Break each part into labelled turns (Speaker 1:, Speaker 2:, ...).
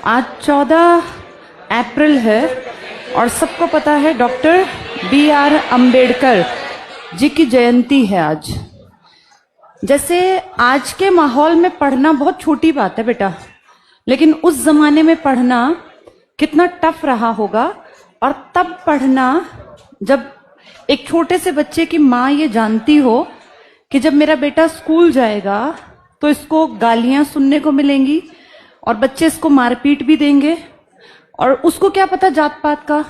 Speaker 1: आज 14 अप्रैल है और सबको पता है डॉक्टर B.R. अम्बेडकर जी की जयंती है आज। जैसे आज के माहौल में पढ़ना बहुत छोटी बात है बेटा, लेकिन उस जमाने में पढ़ना कितना टफ रहा होगा। और तब पढ़ना जब एक छोटे से बच्चे की माँ ये जानती हो कि जब मेरा बेटा स्कूल जाएगा तो इसको गालियां सुनने को मिलेंगी और बच्चे इसको मारपीट भी देंगे, और उसको क्या पता जात पात का।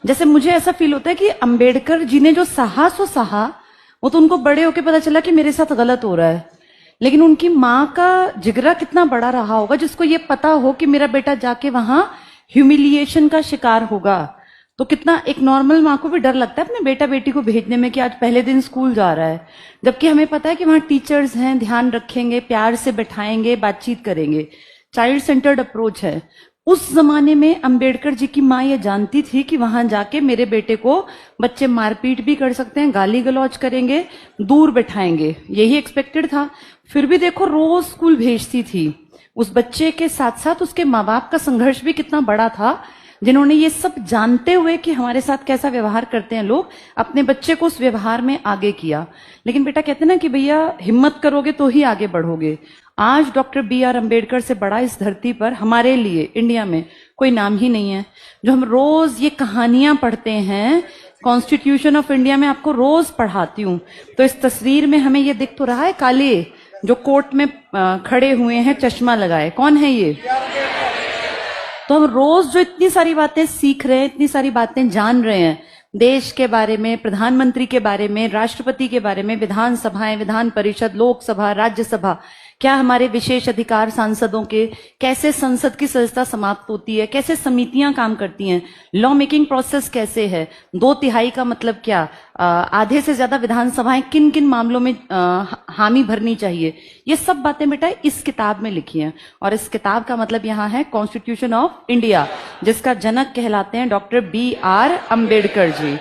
Speaker 1: जैसे मुझे ऐसा फील होता है कि अंबेडकर जी ने जो सहा सो सहा, वो तो उनको बड़े होके पता चला कि मेरे साथ गलत हो रहा है, लेकिन उनकी माँ का जिगरा कितना बड़ा रहा होगा जिसको ये पता हो कि मेरा बेटा जाके वहां ह्यूमिलिएशन का शिकार होगा। तो कितना एक नॉर्मल माँ को भी डर लगता है अपने बेटा बेटी को भेजने में कि आज पहले दिन स्कूल जा रहा है, जबकि हमें पता है कि वहां टीचर्स हैं, ध्यान रखेंगे, प्यार से बैठाएंगे, बातचीत करेंगे, चाइल्ड सेंटर्ड अप्रोच है। उस जमाने में अंबेडकर जी की माँ ये जानती थी कि वहां जाके मेरे बेटे को बच्चे मारपीट भी कर सकते हैं, गाली गलौज करेंगे, दूर बैठाएंगे, यही एक्सपेक्टेड था। फिर भी देखो रोज स्कूल भेजती थी। उस बच्चे के साथ साथ उसके माँ बाप का संघर्ष भी कितना बड़ा था, जिन्होंने ये सब जानते हुए कि हमारे साथ कैसा व्यवहार करते हैं लोग, अपने बच्चे को उस व्यवहार में आगे किया। लेकिन बेटा कहते हैं ना कि भैया हिम्मत करोगे तो ही आगे बढ़ोगे। आज डॉक्टर B.R. अम्बेडकर से बड़ा इस धरती पर हमारे लिए इंडिया में कोई नाम ही नहीं है। जो हम रोज ये कहानियां पढ़ते हैं, कॉन्स्टिट्यूशन ऑफ इंडिया में आपको रोज पढ़ाती हूँ, तो इस तस्वीर में हमें ये दिख तो रहा है काले जो कोर्ट में खड़े हुए हैं चश्मा लगाए, कौन है ये? तो हम रोज जो इतनी सारी बातें सीख रहे हैं, इतनी सारी बातें जान रहे हैं, देश के बारे में, प्रधानमंत्री के बारे में, राष्ट्रपति के बारे में, विधानसभाएं, विधान परिषद, लोकसभा, राज्यसभा, क्या हमारे विशेष अधिकार सांसदों के, कैसे संसद की सदस्यता समाप्त होती है, कैसे समितियां काम करती हैं, लॉ मेकिंग प्रोसेस कैसे है, 2/3 का मतलब क्या, आधे से ज्यादा विधानसभाएं किन किन मामलों में हामी भरनी चाहिए, ये सब बातें बेटा इस किताब में लिखी हैं। और इस किताब का मतलब यहाँ है कॉन्स्टिट्यूशन ऑफ इंडिया, जिसका जनक कहलाते हैं डॉक्टर B.R. अम्बेडकर जी।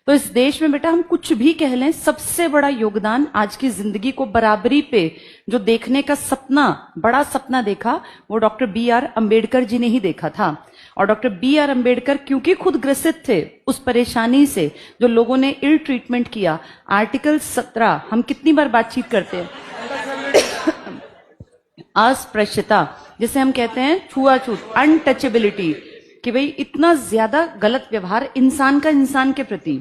Speaker 1: तो इस देश में बेटा हम कुछ भी कह लें, सबसे बड़ा योगदान आज की जिंदगी को बराबरी पे जो देखने का सपना, बड़ा सपना देखा, वो डॉक्टर B.R. अम्बेडकर जी ने ही देखा था। और डॉक्टर B.R. अम्बेडकर क्योंकि खुद ग्रसित थे उस परेशानी से, जो लोगों ने इल ट्रीटमेंट किया, आर्टिकल 17 हम कितनी बार बातचीत करते हैं, अस्पृश्यता जिसे हम कहते हैं, छुआछूत, अनटचेबिलिटी, कि भाई इतना ज्यादा गलत व्यवहार इंसान का इंसान के प्रति,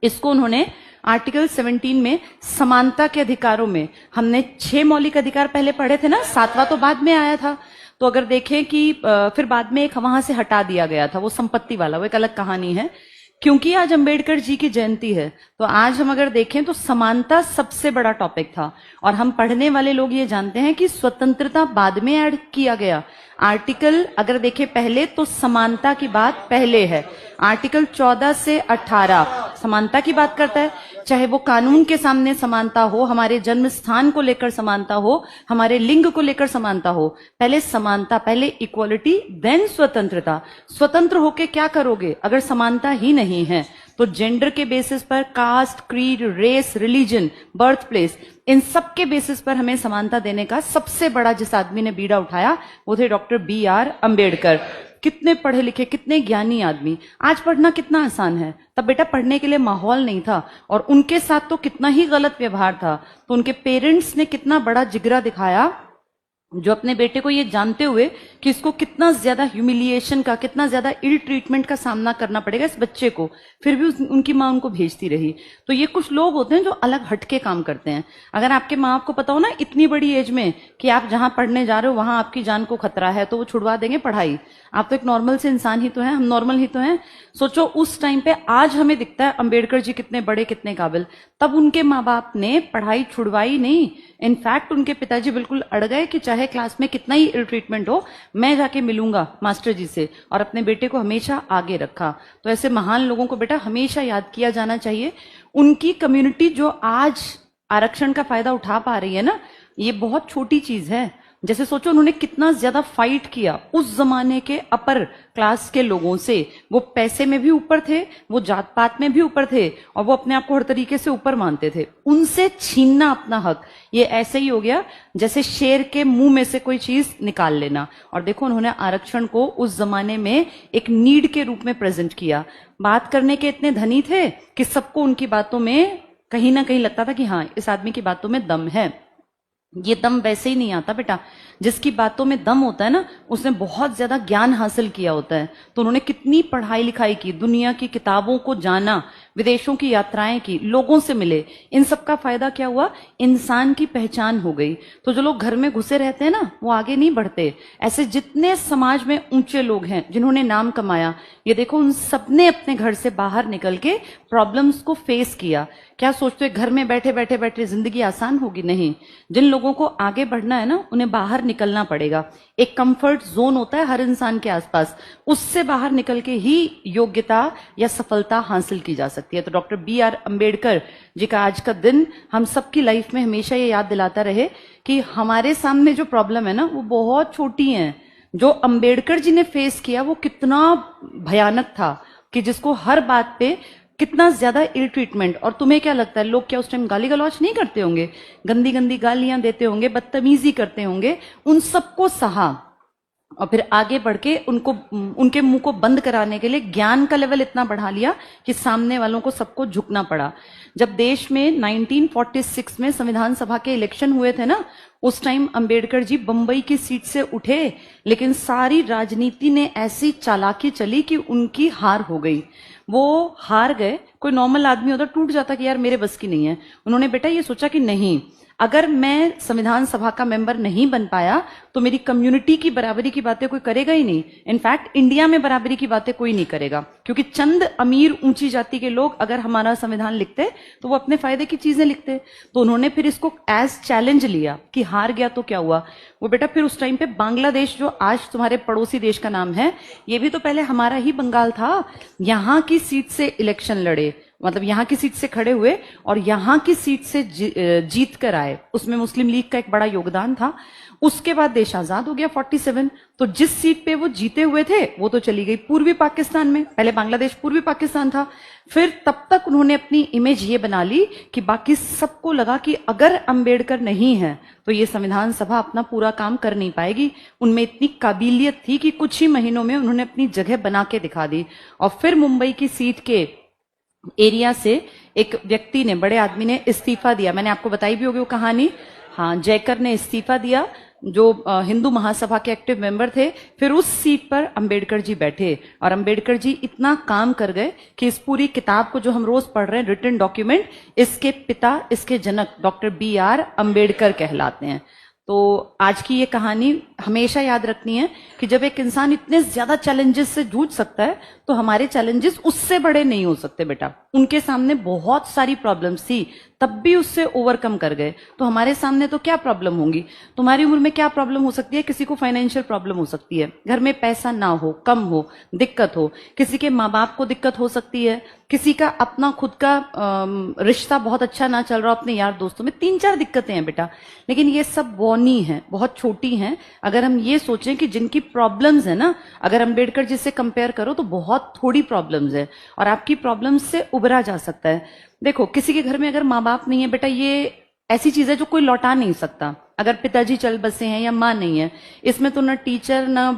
Speaker 1: इसको उन्होंने आर्टिकल 17 में समानता के अधिकारों में, हमने 6 मौलिक अधिकार पहले पढ़े थे ना, 7वां तो बाद में आया था। तो अगर देखें कि फिर बाद में एक वहां से हटा दिया गया था, वो संपत्ति वाला, वो एक अलग कहानी है। क्योंकि आज अंबेडकर जी की जयंती है, तो आज हम अगर देखें तो समानता सबसे बड़ा टॉपिक था। और हम पढ़ने वाले लोग ये जानते हैं कि स्वतंत्रता बाद में ऐड किया गया। आर्टिकल अगर देखें पहले तो समानता की बात पहले है, आर्टिकल 14 से 18 समानता की बात करता है, चाहे वो कानून के सामने समानता हो, हमारे जन्म स्थान को लेकर समानता हो, हमारे लिंग को लेकर समानता हो। पहले समानता, पहले इक्वालिटी, देन स्वतंत्रता। स्वतंत्र होके क्या करोगे अगर समानता ही नहीं है? तो जेंडर के बेसिस पर, caste, creed, race, religion, birth place, इन सब के बेसिस पर हमें समानता देने का सबसे बड़ा जिस आदमी ने बीड़ा उठाया वो थे डॉक्टर B.R. अम्बेडकर। कितने पढ़े लिखे, कितने ज्ञानी आदमी। आज पढ़ना कितना आसान है, तब बेटा पढ़ने के लिए माहौल नहीं था, और उनके साथ तो कितना ही गलत व्यवहार था। तो उनके पेरेंट्स ने कितना बड़ा जिगरा दिखाया, जो अपने बेटे को ये जानते हुए कि इसको कितना ज्यादा ह्यूमिलिएशन का, कितना ज्यादा इल ट्रीटमेंट का सामना करना पड़ेगा इस बच्चे को, फिर भी उनकी माँ उनको भेजती रही। तो ये कुछ लोग होते हैं जो अलग हटके काम करते हैं। अगर आपके माँ आपको पता हो ना इतनी बड़ी एज में कि आप जहां पढ़ने जा रहे हो वहां आपकी जान को खतरा है, तो वो छुड़वा देंगे पढ़ाई। आप तो एक नॉर्मल से इंसान ही तो हैं, हम नॉर्मल ही तो हैं। सोचो उस टाइम पे, आज हमें दिखता है अम्बेडकर जी कितने बड़े, कितने काबिल, तब उनके माँ बाप ने पढ़ाई छुड़वाई नहीं। इनफैक्ट उनके पिताजी बिल्कुल अड़ गए कि चाहे क्लास में कितना ही इल ट्रीटमेंट हो, मैं जाके मिलूंगा मास्टर जी से, और अपने बेटे को हमेशा आगे रखा। तो ऐसे महान लोगों को बेटा हमेशा याद किया जाना चाहिए। उनकी कम्युनिटी जो आज आरक्षण का फायदा उठा पा रही है ना, ये बहुत छोटी चीज है। जैसे सोचो उन्होंने कितना ज्यादा फाइट किया उस जमाने के अपर क्लास के लोगों से। वो पैसे में भी ऊपर थे, वो जात पात में भी ऊपर थे, और वो अपने आप को हर तरीके से ऊपर मानते थे। उनसे छीनना अपना हक, ये ऐसे ही हो गया जैसे शेर के मुंह में से कोई चीज निकाल लेना। और देखो उन्होंने आरक्षण को उस जमाने में एक नीड के रूप में प्रेजेंट किया। बात करने के इतने धनी थे कि सबको उनकी बातों में कहीं ना कहीं लगता था कि हाँ इस आदमी की बातों में दम है। ये दम वैसे ही नहीं आता बेटा, जिसकी बातों में दम होता है ना उसने बहुत ज्यादा ज्ञान हासिल किया होता है। तो उन्होंने कितनी पढ़ाई लिखाई की, दुनिया की किताबों को जाना, विदेशों की यात्राएं की, लोगों से मिले। इन सब का फायदा क्या हुआ? इंसान की पहचान हो गई। तो जो लोग घर में घुसे रहते हैं ना वो आगे नहीं बढ़ते। ऐसे जितने समाज में ऊंचे लोग हैं जिन्होंने नाम कमाया, ये देखो उन सबने अपने घर से बाहर निकल के प्रॉब्लम्स को फेस किया। क्या सोचते हो घर में बैठे बैठे बैठे जिंदगी आसान होगी? नहीं। जिन लोगों को आगे बढ़ना है ना उन्हें बाहर निकलना पड़ेगा। एक कंफर्ट जोन होता है हर इंसान के आसपास, उससे बाहर निकल के ही योग्यता या सफलता हासिल की जा सकती है। तो डॉक्टर B.R. अम्बेडकर जी का आज का दिन हम सबकी लाइफ में हमेशा ये याद दिलाता रहे कि हमारे सामने जो प्रॉब्लम है ना वो बहुत छोटी है। जो अम्बेडकर जी ने फेस किया वो कितना भयानक था कि जिसको हर बात पे कितना ज्यादा इल ट्रीटमेंट। और तुम्हें क्या लगता है लोग क्या उस टाइम गाली गलौज नहीं करते होंगे? गंदी गंदी गालियां देते होंगे, बदतमीजी करते होंगे, उन सबको सहा और फिर आगे बढ़ के उनको उनके मुंह को बंद कराने के लिए ज्ञान का लेवल इतना बढ़ा लिया कि सामने वालों को सबको झुकना पड़ा। जब देश में 1946 में संविधान सभा के इलेक्शन हुए थे ना, उस टाइम अंबेडकर जी बंबई की सीट से उठे, लेकिन सारी राजनीति ने ऐसी चालाकी चली कि उनकी हार हो गई। वो हार गए। कोई नॉर्मल आदमी होता टूट जाता कि यार मेरे बस की नहीं है। उन्होंने बेटा ये सोचा कि नहीं, अगर मैं संविधान सभा का मेंबर नहीं बन पाया तो मेरी कम्युनिटी की बराबरी की बातें कोई करेगा ही नहीं। इनफैक्ट इंडिया में बराबरी की बातें कोई नहीं करेगा, क्योंकि चंद अमीर ऊंची जाति के लोग अगर हमारा संविधान लिखते तो वो अपने फायदे की चीजें लिखते। तो उन्होंने फिर इसको एज चैलेंज लिया कि हार गया तो क्या हुआ। वो बेटा फिर उस टाइम पे बांग्लादेश, जो आज तुम्हारे पड़ोसी देश का नाम है, ये भी तो पहले हमारा ही बंगाल था, यहां की सीट से इलेक्शन लड़े, मतलब यहां की सीट से खड़े हुए और यहां की सीट से जीत कर आए। उसमें मुस्लिम लीग का एक बड़ा योगदान था। उसके बाद देश आजाद हो गया 47। तो जिस सीट पे वो जीते हुए थे वो तो चली गई पूर्वी पाकिस्तान में। पहले बांग्लादेश पूर्वी पाकिस्तान था। फिर तब तक उन्होंने अपनी इमेज ये बना ली कि बाकी सबको लगा कि अगर अंबेडकर नहीं है तो ये संविधान सभा अपना पूरा काम कर नहीं पाएगी। उनमें इतनी काबिलियत थी कि कुछ ही महीनों में उन्होंने अपनी जगह बना के दिखा दी। और फिर मुंबई की सीट के एरिया से एक व्यक्ति ने, बड़े आदमी ने इस्तीफा दिया। मैंने आपको बताई भी होगी वो कहानी। हाँ, जयकर ने इस्तीफा दिया, जो हिंदू महासभा के एक्टिव मेंबर थे। फिर उस सीट पर अंबेडकर जी बैठे और अंबेडकर जी इतना काम कर गए कि इस पूरी किताब को जो हम रोज पढ़ रहे हैं, रिटन डॉक्यूमेंट, इसके पिता, इसके जनक डॉक्टर B.R. अम्बेडकर कहलाते हैं। तो आज की ये कहानी हमेशा याद रखनी है कि जब एक इंसान इतने ज्यादा चैलेंजेस से जूझ सकता है तो हमारे चैलेंजेस उससे बड़े नहीं हो सकते बेटा। उनके सामने बहुत सारी प्रॉब्लम्स थी, तब भी उससे ओवरकम कर गए। तो हमारे सामने तो क्या प्रॉब्लम होंगी? तुम्हारी उम्र में क्या प्रॉब्लम हो सकती है? किसी को फाइनेंशियल प्रॉब्लम हो सकती है, घर में पैसा ना हो, कम हो, दिक्कत हो। किसी के माँ बाप को दिक्कत हो सकती है, किसी का अपना खुद का रिश्ता बहुत अच्छा ना चल रहा हो अपने यार दोस्तों में। 3-4 दिक्कतें हैं बेटा, लेकिन ये सब बौनी है, बहुत छोटी हैं। अगर हम ये सोचें कि जिनकी प्रॉब्लम्स है ना, अगर अंबेडकर जी से कंपेयर करो तो बहुत थोड़ी प्रॉब्लम्स है और आपकी प्रॉब्लम्स से उबरा जा सकता है। देखो, किसी के घर में अगर माँ बाप नहीं है बेटा, ये ऐसी चीज है जो कोई लौटा नहीं सकता। अगर पिताजी चल बसे हैं या माँ नहीं है, इसमें तो ना टीचर, ना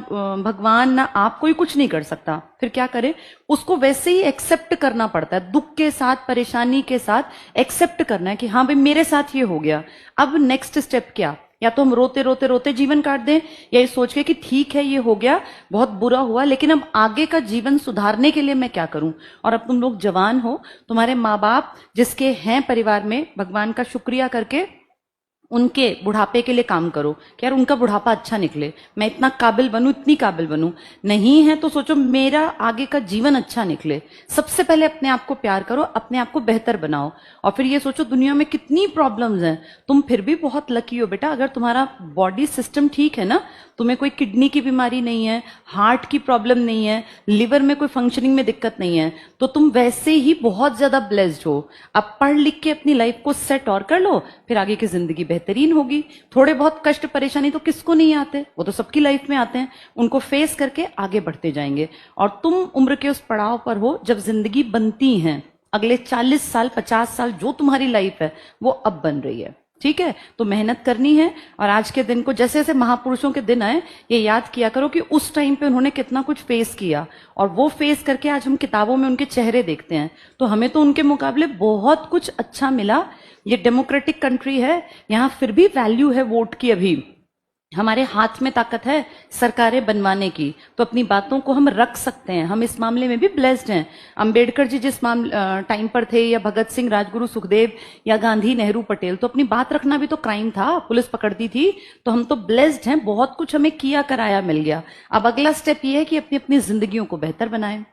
Speaker 1: भगवान, ना आप, कोई कुछ नहीं कर सकता। फिर क्या करे? उसको वैसे ही एक्सेप्ट करना पड़ता है, दुख के साथ, परेशानी के साथ एक्सेप्ट करना है कि हाँ भाई मेरे साथ ये हो गया। अब नेक्स्ट स्टेप क्या? या तो हम रोते रोते रोते जीवन काट दें, या ये सोच के कि ठीक है ये हो गया, बहुत बुरा हुआ, लेकिन अब आगे का जीवन सुधारने के लिए मैं क्या करूं। और अब तुम लोग जवान हो, तुम्हारे माँ बाप जिसके हैं परिवार में, भगवान का शुक्रिया करके उनके बुढ़ापे के लिए काम करो कि यार उनका बुढ़ापा अच्छा निकले, मैं इतना काबिल बनूं, इतनी काबिल बनूं। नहीं है तो सोचो मेरा आगे का जीवन अच्छा निकले। सबसे पहले अपने आप को प्यार करो, अपने आप को बेहतर बनाओ। और फिर ये सोचो दुनिया में कितनी प्रॉब्लम्स हैं, तुम फिर भी बहुत लकी हो बेटा। अगर तुम्हारा बॉडी सिस्टम ठीक है ना, तुम्हें कोई किडनी की बीमारी नहीं है, हार्ट की प्रॉब्लम नहीं है, लिवर में कोई फंक्शनिंग में दिक्कत नहीं है, तो तुम वैसे ही बहुत ज्यादा ब्लेस्ड हो। अब पढ़ लिख के अपनी लाइफ को सेट और कर लो, फिर आगे की जिंदगी बेहतर बेहतरीन होगी। थोड़े बहुत कष्ट परेशानी तो किसको नहीं आते, वो तो सबकी लाइफ में आते हैं, उनको फेस करके आगे बढ़ते जाएंगे। और तुम उम्र के उस पड़ाव पर हो जब जिंदगी बनती है, अगले 40 साल 50 साल जो तुम्हारी लाइफ है वो अब बन रही है, ठीक है। तो मेहनत करनी है, और आज के दिन को जैसे जैसे महापुरुषों के दिन आए ये याद किया करो कि उस टाइम पे उन्होंने कितना कुछ फेस किया, और वो फेस करके आज हम किताबों में उनके चेहरे देखते हैं। तो हमें तो उनके मुकाबले बहुत कुछ अच्छा मिला। ये डेमोक्रेटिक कंट्री है, यहाँ फिर भी वैल्यू है वोट की। अभी हमारे हाथ में ताकत है सरकारें बनवाने की, तो अपनी बातों को हम रख सकते हैं। हम इस मामले में भी ब्लेस्ड हैं। अंबेडकर जी जिस टाइम पर थे, या भगत सिंह, राजगुरु सुखदेव, या गांधी, नेहरू, पटेल, तो अपनी बात रखना भी तो क्राइम था, पुलिस पकड़ती थी। तो हम तो ब्लेस्ड हैं, बहुत कुछ हमें किया कराया मिल गया। अब अगला स्टेप ये है कि अपनी अपनी जिंदगियों को बेहतर बनाएं।